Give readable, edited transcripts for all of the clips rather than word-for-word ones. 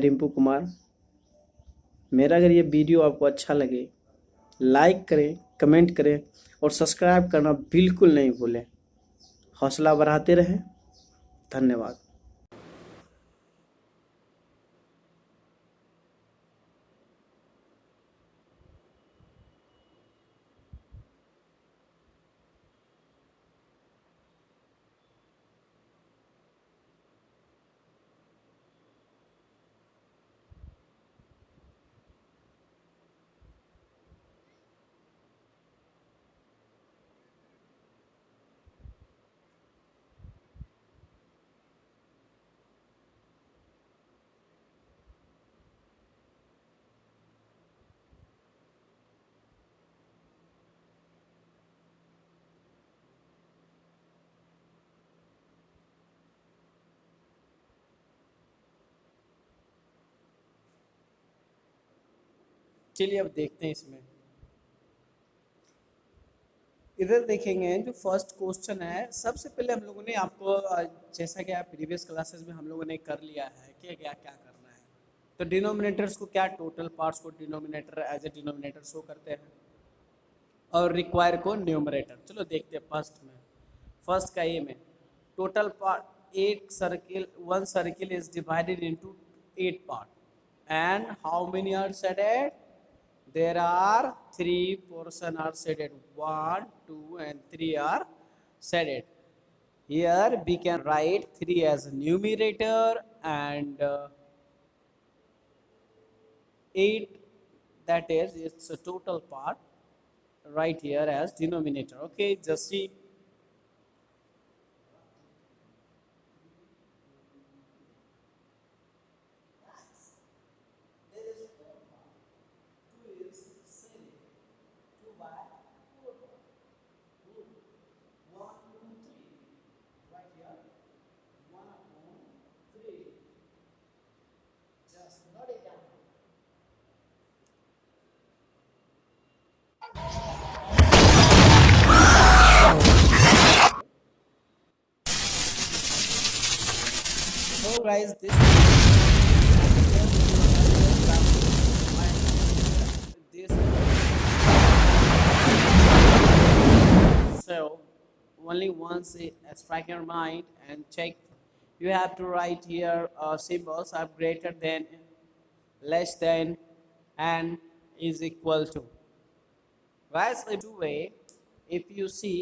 मैं रिंपू कुमार। मेरा अगर ये वीडियो आपको अच्छा लगे, लाइक करें, कमेंट करें और सब्सक्राइब करना बिल्कुल नहीं भूलें। हौसला बढ़ाते रहें। धन्यवाद। चलिए अब देखते हैं इसमें। इधर देखेंगे जो फर्स्ट क्वेश्चन है, सबसे पहले हम लोगों ने आपको जैसा कि आप प्रीवियस क्लासेस में हम लोगों ने कर लिया है कि क्या क्या करना है। तो डिनोमिनेटर्स को क्या टोटल पार्ट्स को denominator as a denominator show करते हैं और रिक्वायर को न्यूमरेटर। चलो देखते हैं फर्स्ट का ये में total part at circle one circle is divided into 8 part and how many are shaded? There are 3 portion are shaded. 1, 2 and 3 are shaded. Here we can write 3 as numerator and 8, that is it's a total part, right here as denominator. Okay, just see. So guys, this so only once strike your mind and check. You have to write here symbols are greater than, less than, and is equal to. Guys, in two way, if you see,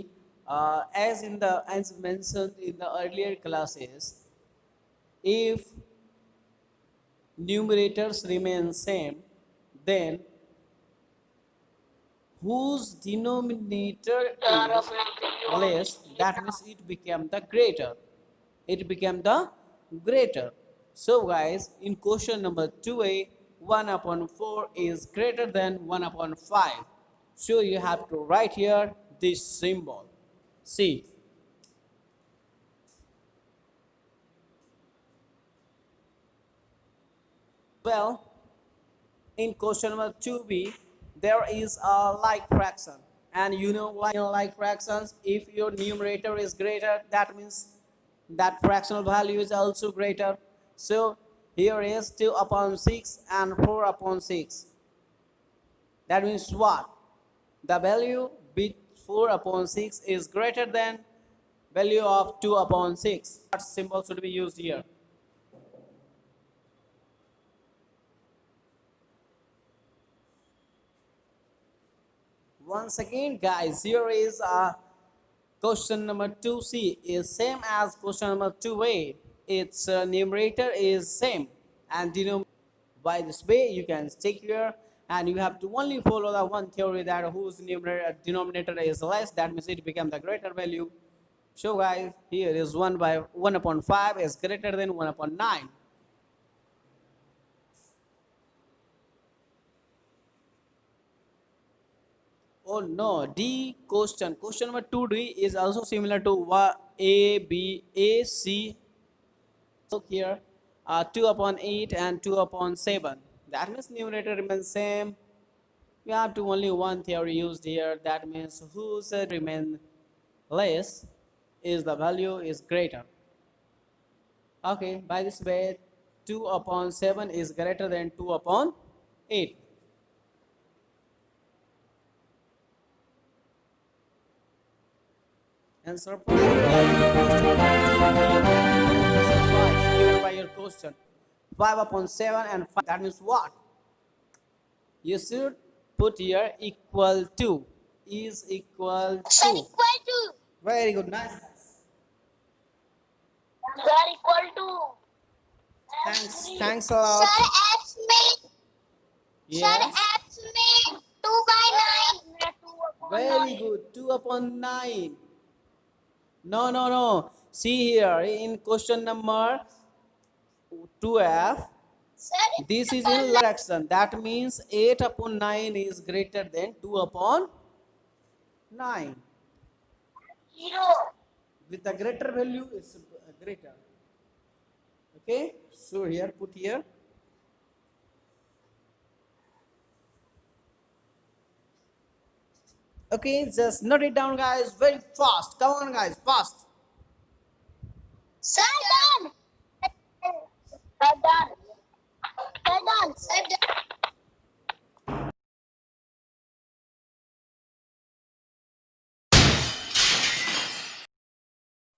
as mentioned in the earlier classes, if numerators remain same, then whose denominator is less, that means it became the greater. It became the greater. So guys, in question number 2a, 1 upon 4 is greater than 1 upon 5. So you have to write here this symbol. See. Well, in question number 2b, there is a like fraction. And you know why in like fractions, if your numerator is greater, that means that fractional value is also greater. So here is 2 upon 6 and 4 upon 6. That means what? The value be 4 upon 6 is greater than value of 2 upon 6. What symbol should be used here? Once again guys, here is question number 2c is same as question number 2a. Its numerator is same and denominator. By this way you can stick here and you have to only follow the one theory that whose denominator is less, that means it becomes the greater value. So guys, here is 1 upon 5 is greater than 1 upon 9. Oh no, D question. Question number 2D is also similar to A, B, A, C. Look here, 2 upon 8 and 2 upon 7. That means numerator remains same. We have to only one theory used here. That means whose remain less is the value is greater. Okay, by this way, 2 upon 7 is greater than 2 upon 8. And surprise, given by your question 5 upon 7 and 5, that means what? You should put here equal to, is equal Sir, to. equal to. Very good, nice. Sir, equal to. Thanks a lot. Sir, X me. Sir, Yes, X me 2 by 9. very good, 2 upon 9. No. See here in question number 12, Sir, this is in fraction. That means 8 upon 9 is greater than 2 upon 9. 0. With the greater value, it's greater. Okay, so here, put here. Okay, just note it down, guys, very fast. Come on, guys, fast. Sir, done. Sir, done. Sir, done. Sir, done.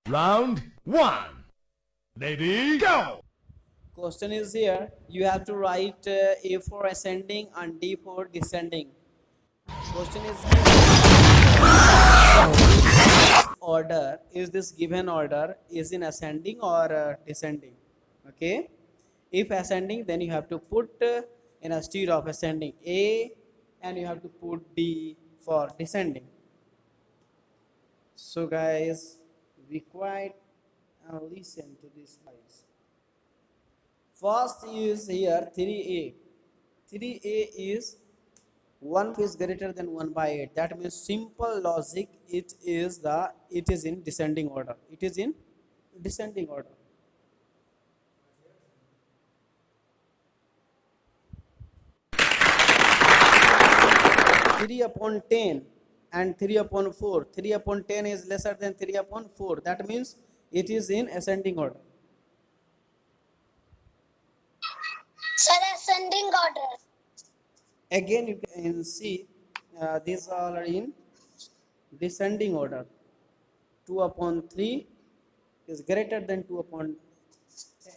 Round 1. Ready, go! Question is here. You have to write A for ascending and D for descending. Question is order. Is this given order is in ascending or descending? Okay. If ascending, then you have to put in a stead of ascending A, and you have to put D for descending. So guys, be quiet and listen to these guys. First is here 3a. 3a is 1 is greater than 1 by 8. That means simple logic, it is in descending order. It is in descending order. Three upon 10 and 3 upon 4. 3 upon 10 is lesser than 3 upon 4. That means it is in ascending order. Sir, ascending order. Again, you can see these are in descending order. 2 upon 3 is greater than 2 upon 10.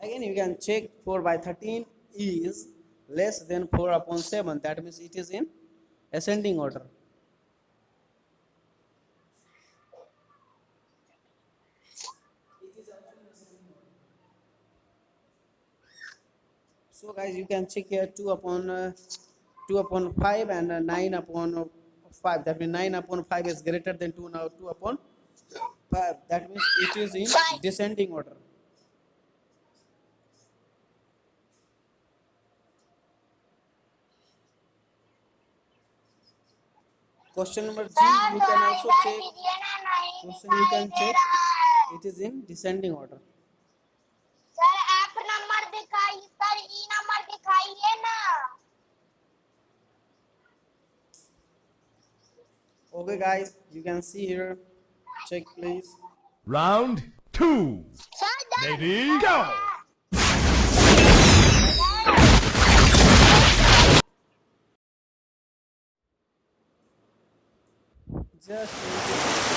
Again, you can check 4 by 13 is less than 4 upon 7. That means it is in ascending order. So guys, you can check here 2 upon 5 and 9 upon 5. That means 9 upon 5 is greater than 2 now 2 upon 5. That means it is in descending order. Question number G, you can also check. Question you can check. It is in descending order. Sir F number दिखाइए sir E number दिखाइए ना Okay guys, you can see here. Check please. Round 2. Sir done. Ready, go! Just